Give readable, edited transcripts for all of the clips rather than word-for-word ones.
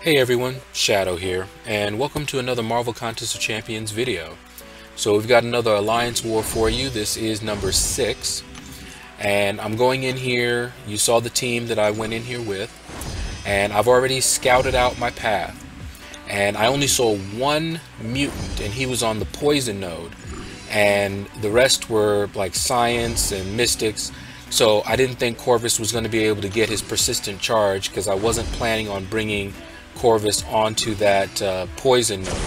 Hey everyone, Shaedow here, and welcome to another Marvel Contest of Champions video. So we've got another Alliance War for you. This is number 6, and I'm going in here. You saw the team that I went in here with, and I've already scouted out my path. And I only saw one mutant, and he was on the poison node, and the rest were like science and mystics. So I didn't think Corvus was going to be able to get his persistent charge, because I wasn't planning on bringing Corvus onto that poison node,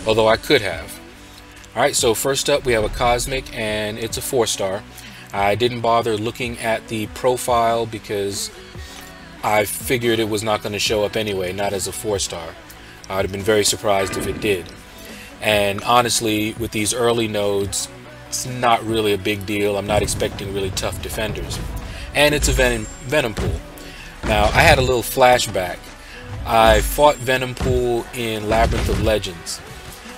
although I could have. Alright, so first up we have a Cosmic, and it's a 4-star. I didn't bother looking at the profile because I figured it was not going to show up anyway, not as a 4-star. I would have been very surprised if it did. And honestly, with these early nodes, it's not really a big deal. I'm not expecting really tough defenders. And it's a Venom Pool. Now, I had a little flashback. I fought Venom Pool in Labyrinth of Legends,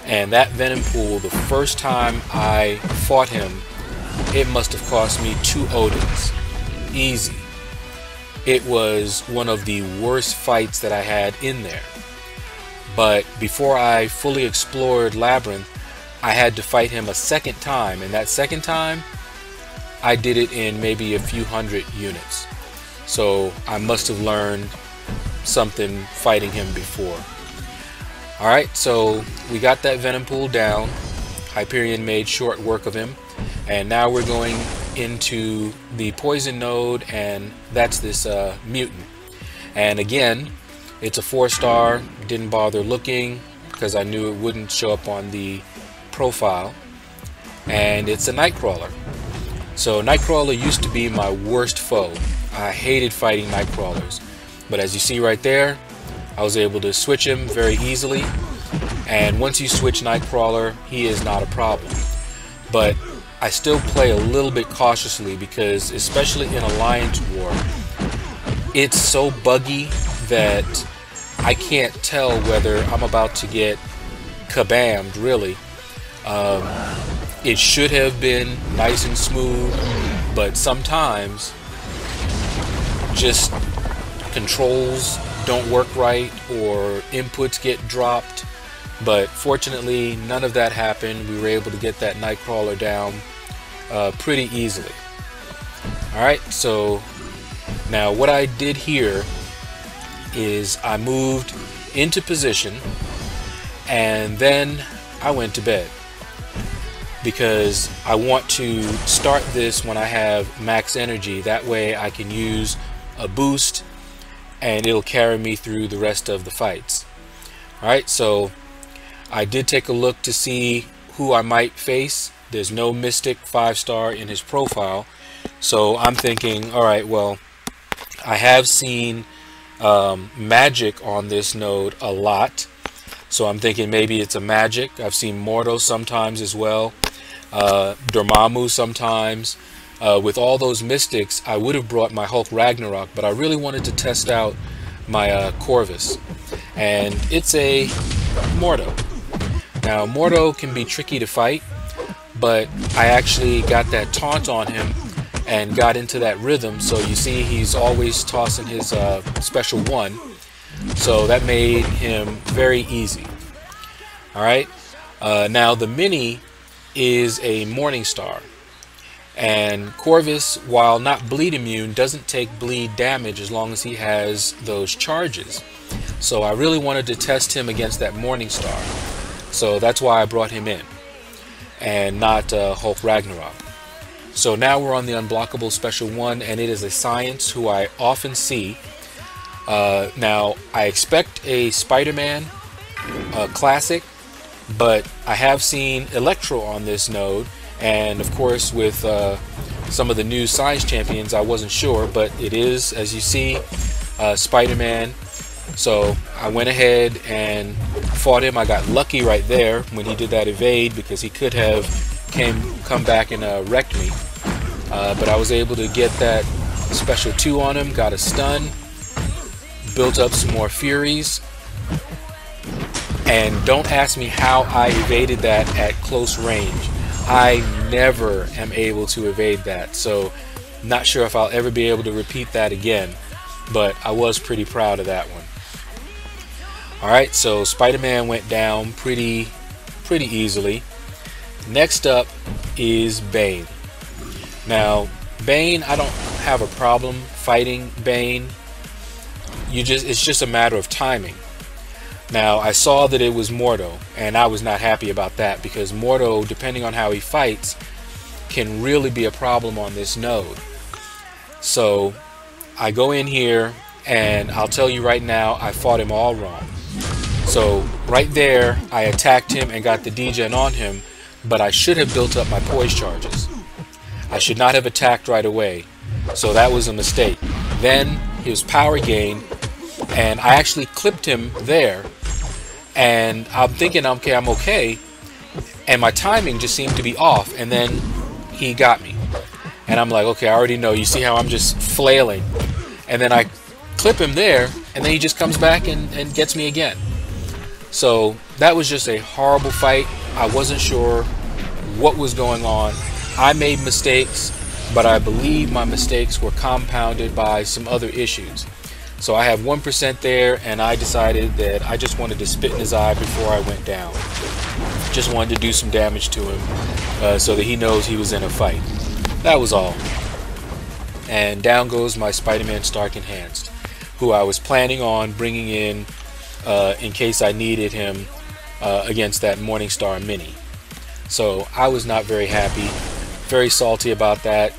and that Venom Pool, the first time I fought him, it must have cost me 2 Odins. Easy. It was one of the worst fights that I had in there. But before I fully explored Labyrinth, I had to fight him a second time, and that second time I did it in maybe a few hundred units. So I must have learned something fighting him before. Alright, so we got that Venom Pool down. Hyperion made short work of him, and now we're going into the poison node, and that's this mutant. And again, it's a 4-star. Didn't bother looking because I knew it wouldn't show up on the profile, and it's a Nightcrawler. So Nightcrawler used to be my worst foe. I hated fighting Nightcrawlers. But as you see right there, I was able to switch him very easily. And once you switch Nightcrawler, he is not a problem. But I still play a little bit cautiously because, especially in Alliance War, it's so buggy that I can't tell whether I'm about to get kabammed, really. It should have been nice and smooth, but sometimes just controls don't work right or inputs get dropped. But fortunately, none of that happened. We were able to get that Nightcrawler down pretty easily. Alright, so now what I did here is I moved into position, and then I went to bed, because I want to start this when I have max energy. That way I can use a boost and it'll carry me through the rest of the fights. Alright, so I did take a look to see who I might face. There's no Mystic 5-star in his profile, so I'm thinking, alright, well, I have seen Magic on this node a lot, so I'm thinking maybe it's a Magic. I've seen Mordo sometimes as well, Dormammu sometimes. With all those Mystics, I would have brought my Hulk Ragnarok, but I really wanted to test out my Corvus, and it's a Mordo. Now, Mordo can be tricky to fight, but I actually got that taunt on him and got into that rhythm. So you see he's always tossing his special 1, so that made him very easy. Alright, now the mini is a Morningstar, and Corvus, while not bleed immune, doesn't take bleed damage as long as he has those charges. So I really wanted to test him against that Morningstar, so that's why I brought him in and not Hulk Ragnarok. So now we're on the unblockable special 1, and it is a Science who I often see. Now I expect a Spider-Man classic, but I have seen Electro on this node, and of course with some of the new Science champions I wasn't sure, but it is, as you see, Spider-Man. So I went ahead and fought him. I got lucky right there when he did that evade, because he could have come back and wrecked me, but I was able to get that special 2 on him, got a stun, built up some more Furies, and don't ask me how I evaded that at close range. I never am able to evade that, so Not sure if I'll ever be able to repeat that again, but I was pretty proud of that one. Alright, so Spider-Man went down pretty easily. Next up is Bane. Now, Bane, I don't have a problem fighting Bane. It's just a matter of timing. Now, I saw that it was Mordo, and I was not happy about that, because Mordo, depending on how he fights, can really be a problem on this node. So, I go in here, and I'll tell you right now, I fought him all wrong. So, right there, I attacked him and got the degen on him, but I should have built up my poise charges. I should not have attacked right away, so that was a mistake. Then, his power gain, and I actually clipped him there, and I'm thinking, okay, I'm okay, and my timing just seemed to be off, and then he got me. And I'm like, okay, I already know. You see how I'm just flailing, and then I clip him there, and then he just comes back and gets me again. So that was just a horrible fight. I wasn't sure what was going on. I made mistakes, but I believe my mistakes were compounded by some other issues. So I have 1% there, and I decided that I just wanted to spit in his eye before I went down. Just wanted to do some damage to him so that he knows he was in a fight. That was all. And down goes my Spider-Man Stark Enhanced, who I was planning on bringing in case I needed him against that Morningstar Mini. So I was not very happy, very salty about that.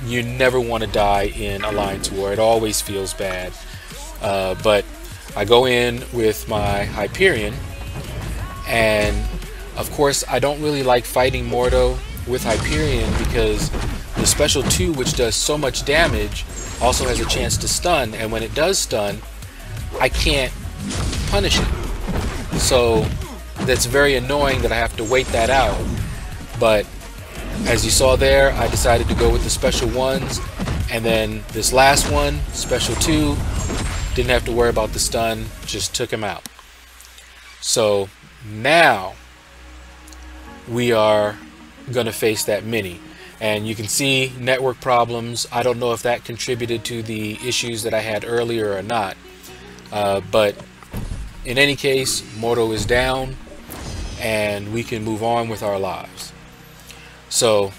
You never want to die in Alliance War. It always feels bad. But I go in with my Hyperion, and of course I don't really like fighting Mordo with Hyperion, because the special 2, which does so much damage, also has a chance to stun, and when it does stun, I can't punish it. So that's very annoying that I have to wait that out. But as you saw there, I decided to go with the special 1s, and then this last one, special 2, didn't have to worry about the stun, just took him out. So now we are going to face that Mini, and you can see network problems. I don't know if that contributed to the issues that I had earlier or not, but in any case, Mordo is down, and we can move on with our lives. So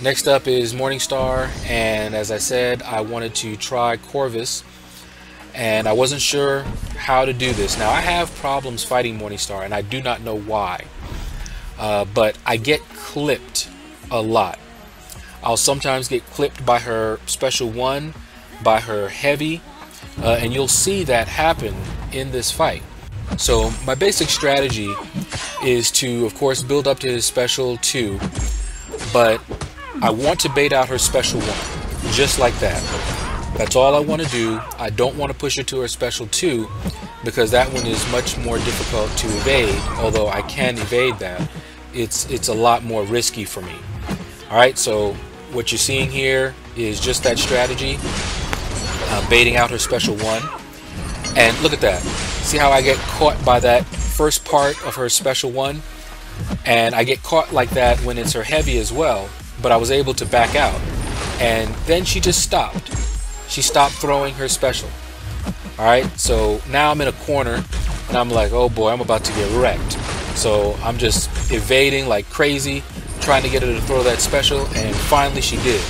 next up is Morningstar, and as I said, I wanted to try Corvus, and I wasn't sure how to do this. Now, I have problems fighting Morningstar, and I do not know why, but I get clipped a lot. I'll sometimes get clipped by her special 1, by her heavy, and you'll see that happen in this fight. So my basic strategy is to, of course, build up to his special 2, but I want to bait out her special 1, just like that. That's all I want to do. I don't want to push her to her special 2, because that one is much more difficult to evade. Although I can evade that, it's a lot more risky for me. Alright, so what you're seeing here is just that strategy, baiting out her special 1. And look at that. See how I get caught by that first part of her special 1? And I get caught like that when it's her heavy as well, but I was able to back out. And then she just stopped. She stopped throwing her special. Alright, so now I'm in a corner, and I'm like, oh boy, I'm about to get wrecked. So I'm just evading like crazy, trying to get her to throw that special, and finally she did.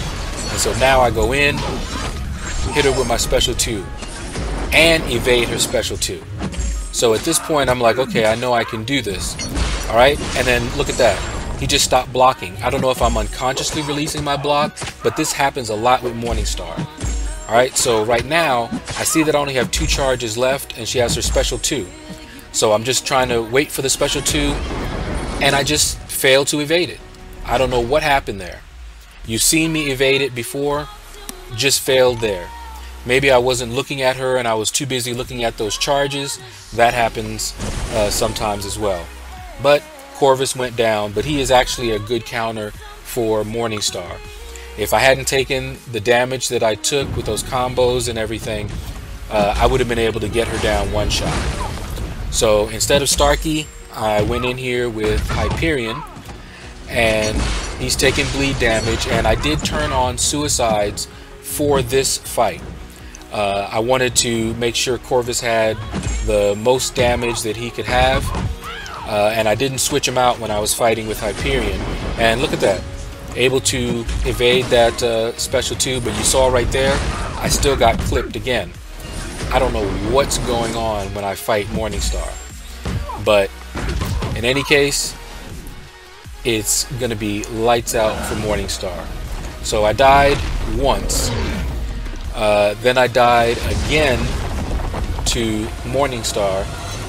And so now I go in, hit her with my special 2, and evade her special 2. So at this point I'm like, okay, I know I can do this. Alright, and then look at that. He just stopped blocking. I don't know if I'm unconsciously releasing my block, but this happens a lot with Morningstar. Alright, so right now I see that I only have 2 charges left, and she has her special 2. So I'm just trying to wait for the special 2, and I just failed to evade it. I don't know what happened there. You've seen me evade it before, just failed there. Maybe I wasn't looking at her and I was too busy looking at those charges. That happens sometimes as well. But Corvus went down, but he is actually a good counter for Morningstar. If I hadn't taken the damage that I took with those combos and everything, I would have been able to get her down one shot. So instead of Starkey, I went in here with Hyperion, and he's taking bleed damage, and I did turn on suicides for this fight. I wanted to make sure Corvus had the most damage that he could have, and I didn't switch him out when I was fighting with Hyperion. And look at that, able to evade that special 2, but you saw right there, I still got clipped again. I don't know what's going on when I fight Morningstar, but in any case, it's going to be lights out for Morningstar. So I died once, then I died again to Morningstar.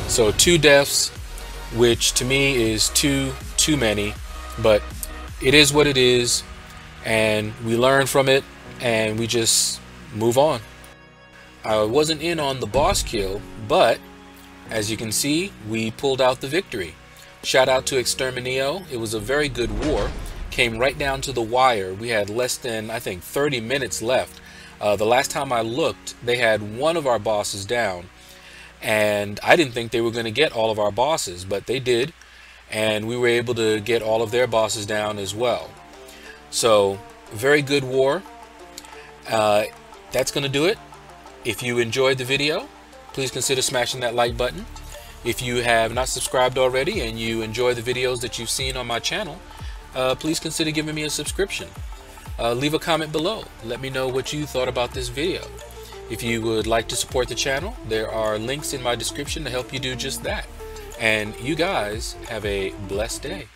So 2 deaths, which to me is too many, but it is what it is, and we learn from it, and we just move on. I wasn't in on the boss kill, but as you can see, we pulled out the victory. Shout out to Exterminio. It was a very good war. Came right down to the wire. We had less than, I think, 30 minutes left. The last time I looked, they had one of our bosses down, and I didn't think they were going to get all of our bosses, but they did, and we were able to get all of their bosses down as well. So, very good war. That's going to do it. If you enjoyed the video, please consider smashing that like button. If you have not subscribed already and you enjoy the videos that you've seen on my channel, please consider giving me a subscription. Leave a comment below. Let me know what you thought about this video. If you would like to support the channel, there are links in my description to help you do just that. And you guys have a blessed day.